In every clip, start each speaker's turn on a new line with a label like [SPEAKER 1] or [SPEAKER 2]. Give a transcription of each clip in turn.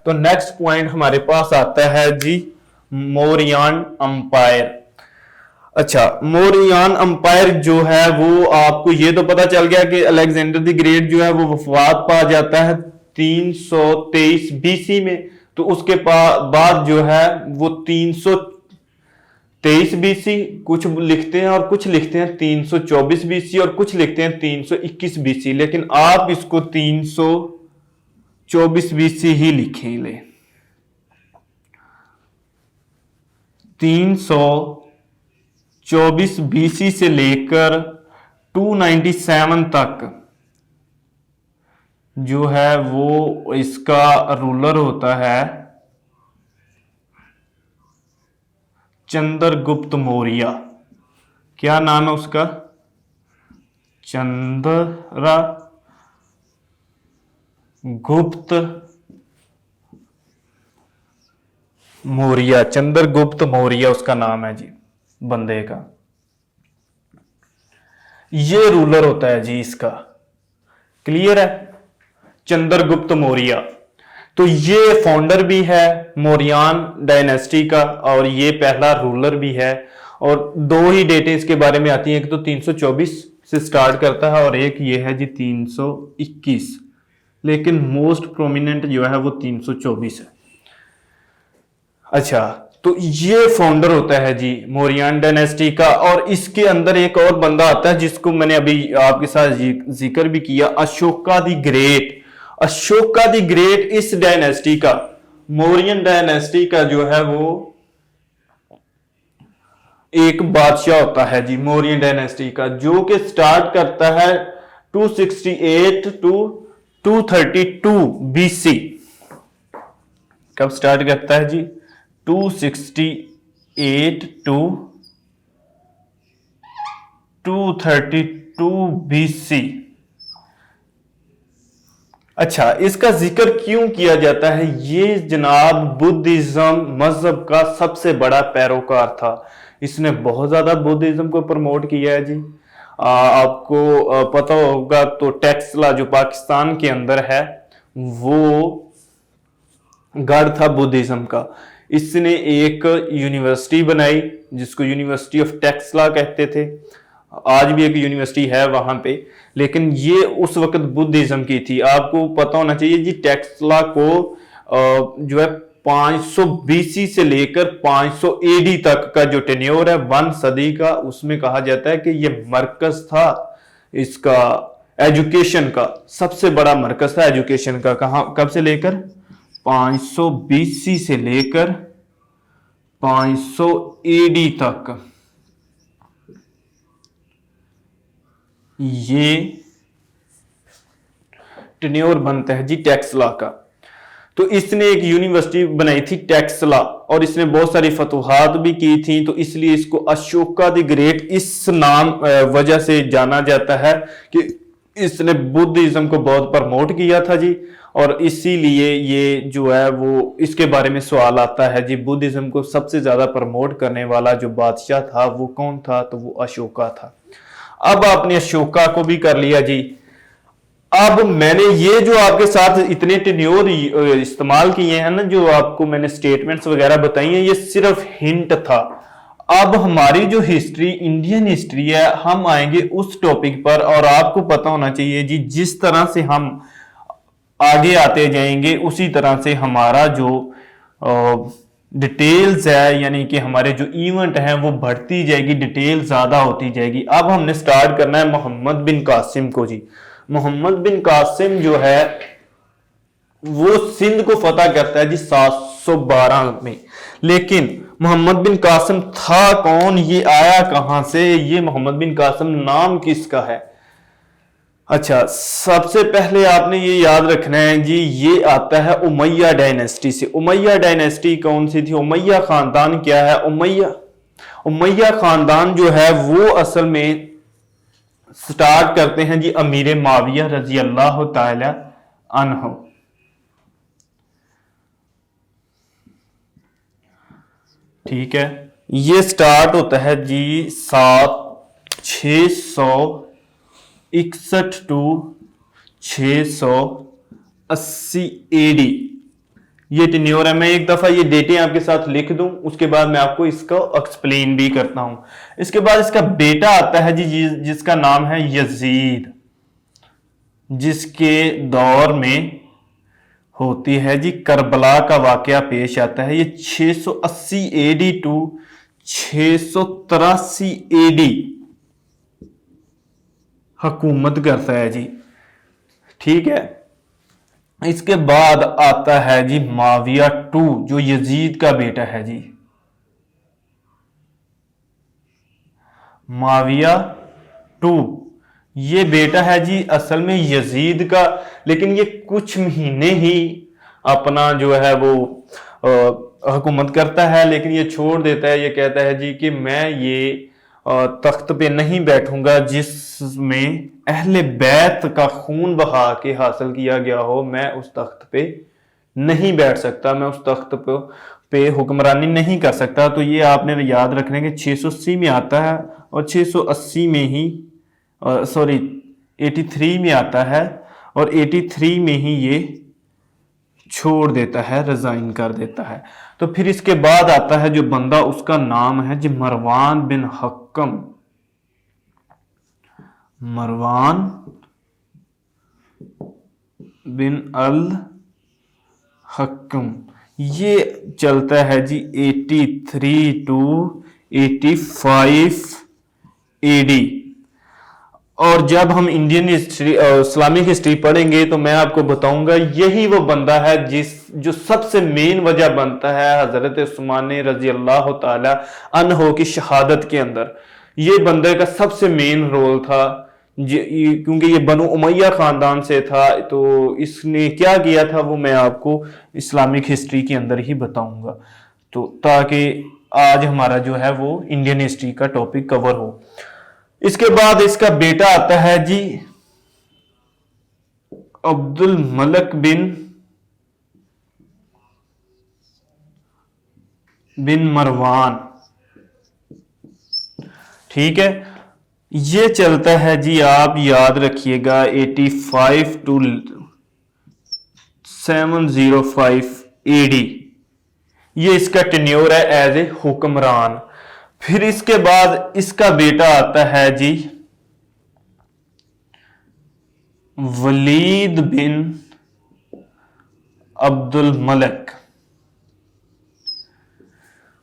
[SPEAKER 1] तो next point हमारे पास आता है जी मौर्यन अंपायर। अच्छा, मौर्यन अंपायर जो है वो आपको ये तो पता चल गया कि अलेक्जेंडर द ग्रेट जो है वो वफात पा जाता है 323 बीसी में। तो उसके बाद जो है वो 323 बीसी कुछ लिखते हैं और कुछ लिखते हैं 324 बीसी और कुछ लिखते हैं 321 बीसी, लेकिन आप इसको 324 बीसी ही लिखेंगे। 324 बीसी से लेकर 297 तक जो है वो इसका रूलर होता है चंद्रगुप्त मौर्य। क्या नाम है उसका? चंद्रगुप्त मौर्य। चंद्रगुप्त मौर्य उसका नाम है जी बंदे का। ये रूलर होता है जी इसका। क्लियर है? चंद्रगुप्त मौर्य। तो ये फाउंडर भी है मौर्यन डायनेस्टी का और ये पहला रूलर भी है। और दो ही डेटें इसके बारे में आती हैं, एक तो 324 से स्टार्ट करता है और एक ये है जी 321, लेकिन मोस्ट प्रोमिनेंट जो है वो 324 है। अच्छा, तो ये फाउंडर होता है जी मौर्यन डायनेस्टी का। और इसके अंदर एक और बंदा आता है जिसको मैंने अभी आपके साथ जिक्र भी किया, Ashoka the great. Ashoka the great इस डायनेस्टी का, मौर्यन डायनेस्टी का जो है वो एक बादशाह होता है जी मौर्यन डायनेस्टी का, जो कि स्टार्ट करता है 268 टू 232 बीसी। कब स्टार्ट करता है जी? 268 टू 232 बीसी। अच्छा, इसका जिक्र क्यों किया जाता है? ये जनाब बुद्धिज्म मजहब का सबसे बड़ा पैरोकार था। इसने बहुत ज्यादा बुद्धिज्म को प्रमोट किया है जी। आपको पता होगा तो टेक्सला जो पाकिस्तान के अंदर है वो गढ़ था बुद्धिज्म का। इसने एक यूनिवर्सिटी बनाई जिसको यूनिवर्सिटी ऑफ टेक्सला कहते थे। आज भी एक यूनिवर्सिटी है वहां पे, लेकिन ये उस वक्त बुद्धिज्म की थी। आपको पता होना चाहिए जी टेक्सला को जो है 500 बीसी से लेकर 500 एडी तक का जो टेन्योर है 1 सदी का, उसमें कहा जाता है कि ये मरकज था इसका एजुकेशन का, सबसे बड़ा मरकज था एजुकेशन का। कहां, कब से लेकर? 500 बीसी से लेकर 500 एडी तक ये टेन्योर बनता है जी टेक्सला का। तो इसने एक यूनिवर्सिटी बनाई थी टेक्सला और इसने बहुत सारी फतुहात भी की थी, तो इसलिए इसको अशोका द ग्रेट इस नाम वजह से जाना जाता है कि इसने बुद्धिज्म को बहुत प्रमोट किया था जी। और इसीलिए ये जो है वो इसके बारे में सवाल आता है जी, बुद्धिज्म को सबसे ज्यादा प्रमोट करने वाला जो बादशाह था वो कौन था? तो वो अशोका था। अब आपने अशोका को भी कर लिया जी। अब मैंने ये जो आपके साथ इतने टेन्योर इस्तेमाल किए हैं ना, जो आपको मैंने स्टेटमेंट्स वगैरह बताई हैं, ये सिर्फ हिंट था। अब हमारी जो हिस्ट्री, इंडियन हिस्ट्री है, हम आएंगे उस टॉपिक पर। और आपको पता होना चाहिए जी, जिस तरह से हम आगे आते जाएंगे उसी तरह से हमारा जो डिटेल्स है, यानी कि हमारे जो इवेंट हैं वो बढ़ती जाएगी, डिटेल ज्यादा होती जाएगी। अब हमने स्टार्ट करना है मोहम्मद बिन कासिम को जी। मोहम्मद बिन कासिम जो है वो सिंध को फतह करता है जी 712 में। लेकिन मोहम्मद बिन कासिम था कौन? ये आया कहां से? ये मोहम्मद बिन कासिम नाम किसका है? अच्छा, सबसे पहले आपने ये याद रखना है जी, ये आता है उमैया डायनेस्टी से। उमैया डायनेस्टी कौन सी थी? उमैया खानदान क्या है? उमैया खानदान जो है वो असल में स्टार्ट करते हैं जी अमीर माविया रजी अल्लाह ताला अन्हु। ठीक है, ये स्टार्ट होता है जी 661 टू 680 एडी। ये टेन्योर है। मैं एक दफा ये डेटें आपके साथ लिख दूं, उसके बाद मैं आपको इसको एक्सप्लेन भी करता हूं। इसके बाद इसका बेटा आता है जी, जिसका नाम है यजीद, जिसके दौर में होती है जी करबला का वाकया पेश आता है। ये 680 एडी टू 683 एडी हुकूमत करता है जी, ठीक है। इसके बाद आता है जी माविया टू, जो यजीद का बेटा है जी, माविया टू। ये बेटा है जी असल में यजीद का, लेकिन ये कुछ महीने ही अपना जो है वो हुकूमत करता है, लेकिन ये छोड़ देता है। ये कहता है जी कि मैं ये तख्त पे नहीं बैठूंगा जिसमें अहले बैत का खून बहा के हासिल किया गया हो, मैं उस तख्त पे नहीं बैठ सकता, मैं उस तख्त पे हुक्मरानी नहीं कर सकता। तो ये आपने याद रखने के 680 में आता है और 680 में ही सॉरी 83 में आता है और 83 में ही ये छोड़ देता है, रिजाइन कर देता है। तो फिर इसके बाद आता है जो बंदा, उसका नाम है जी मरवान बिन हक्कम, मरवान बिन अल हक्कम। ये चलता है जी 83 टू 85 एडी। और जब हम इंडियन हिस्ट्री इस्लामिक हिस्ट्री पढ़ेंगे तो मैं आपको बताऊंगा यही वो बंदा है जो सबसे मेन वजह बनता है हजरत उस्मान रजी अल्लाह तआला अन्हो की शहादत के अंदर। ये बंदे का सबसे मेन रोल था, क्योंकि ये बनु उमैया खानदान से था। तो इसने क्या किया था वो मैं आपको इस्लामिक हिस्ट्री के अंदर ही बताऊंगा, तो ताकि आज हमारा जो है वो इंडियन हिस्ट्री का टॉपिक कवर हो। इसके बाद इसका बेटा आता है जी अब्दुल मलक बिन मरवान, ठीक है। ये चलता है जी, आप याद रखिएगा 85 टू 705 एडी। ये इसका टेन्योर है एज ए हुक्मरान। फिर इसके बाद इसका बेटा आता है जी वलीद बिन अब्दुल मलक,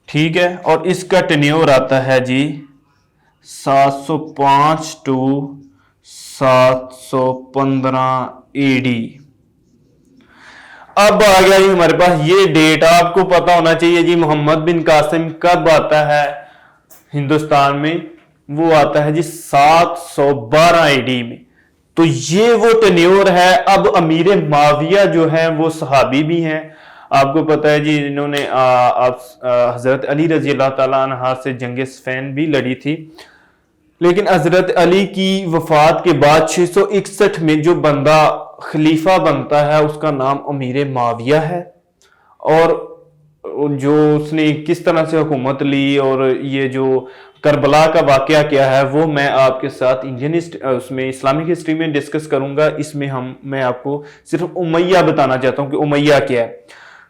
[SPEAKER 1] ठीक है। और इसका टेन्योर आता है जी 705 टू 715 एडी। अब आ गया जी हमारे पास ये डेट, आपको पता होना चाहिए जी मोहम्मद बिन कासिम कब आता है हिंदुस्तान में। वो आता है जी 712 एडी में। तो ये वो टेन्योर है। अब अमीर माविया जो है वो सहाबी भी हैं, आपको पता है जी, इन्होंने हजरत अली रजी अल्लाह ताला अन्हा से जंग सिफ़ीन भी लड़ी थी। लेकिन हजरत अली की वफात के बाद 661 में जो बंदा खलीफा बनता है उसका नाम अमीर माविया है। और जो उसने किस तरह से हुकूमत ली और ये जो करबला का वाकया क्या है वो मैं आपके साथ इंडियन उसमें इस्लामिक हिस्ट्री में डिस्कस करूंगा। इसमें मैं आपको सिर्फ उमैया बताना चाहता हूं कि उमैया क्या है।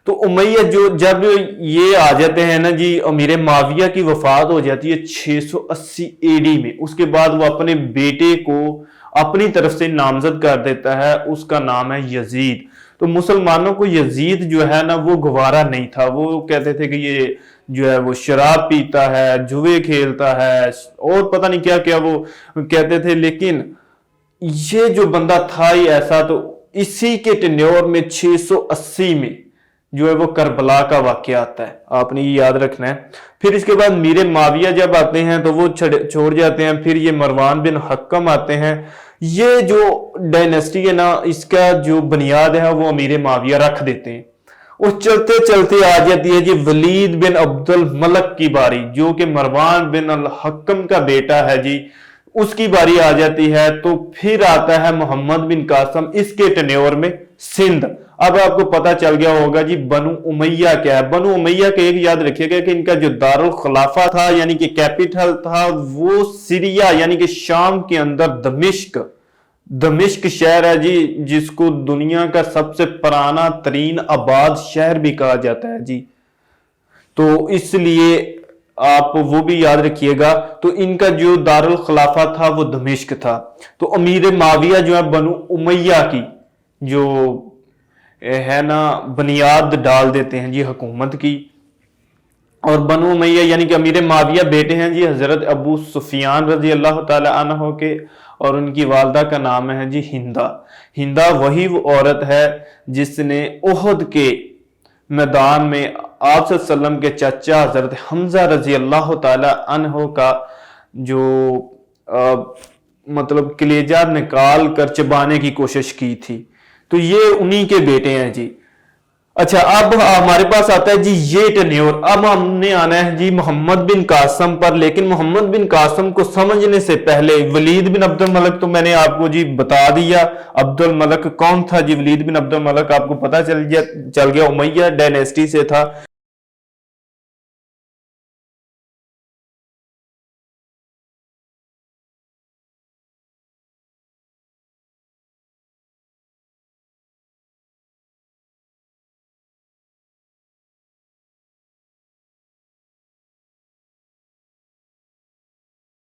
[SPEAKER 1] तो उमैया जब ये आ जाते हैं ना जी, अमीर माविया की वफात हो जाती है 680 एडी में। उसके बाद वो अपने बेटे को अपनी तरफ से नामजद कर देता है, उसका नाम है यजीद। तो मुसलमानों को यजीद जो है ना वो गवारा नहीं था। वो कहते थे कि ये जो है वो शराब पीता है, जुए खेलता है और पता नहीं क्या क्या वो कहते थे। लेकिन ये जो बंदा था ही ऐसा। तो इसी के टेन्योर में 680 में जो है वो करबला का वाकया आता है, आपने ये याद रखना है। फिर इसके बाद मीर माविया जब आते हैं तो वो छोड़ जाते हैं। फिर ये मरवान बिन हक्कम आते हैं। ये जो डायनेस्टी है ना, इसका जो बुनियाद है वो अमीर माविया रख देते हैं। और चलते चलते आ जाती है जी वलीद बिन अब्दुल मलक की बारी, जो कि मरवान बिन अल हक्कम का बेटा है जी, उसकी बारी आ जाती है। तो फिर आता है मोहम्मद बिन कासिम, इसके टेन्योर में सिंध। अब आपको पता चल गया होगा जी बनु उमैया क्या है। बनु उमैया के एक याद रखिएगा कि इनका जो दारुल खिलाफा था यानी कि कैपिटल था वो सीरिया यानी कि शाम के अंदर दमिश्क दमिश्क शहर है जी, जिसको दुनिया का सबसे पुराना तरीन आबाद शहर भी कहा जाता है जी। तो इसलिए आप वो भी याद रखिएगा। तो इनका जो दारुल खिलाफा था वो दमिश्क था। तो अमीर माविया जो है बनु उमैया की जो है ना बुनियाद डाल देते हैं जी हुकूमत की। और बनु उमैया यानी कि अमीर माविया बेटे हैं जी हजरत अबू सुफियान रजी अल्लाह ताला अन्हो के, और उनकी वालदा का नाम है जी हिंदा। हिंदा वही वो औरत है जिसने ओहद के मैदान में आप सल्लम के चाचा हजरत हमजा रजी अल्लाह ताला अन्हो का जो मतलब कलेजा निकाल कर चबाने की कोशिश की थी। तो ये उन्हीं के बेटे हैं जी। अच्छा, अब हमारे पास आता है जी ये टेन्योर। अब हमने आना है जी मोहम्मद बिन कासम पर। लेकिन मोहम्मद बिन कासम को समझने से पहले वलीद बिन अब्दुल मलक तो मैंने आपको जी बता दिया। अब्दुल मलक कौन था जी? वलीद बिन अब्दुल मलक आपको पता चल गया उमैया डायनेस्टी से था।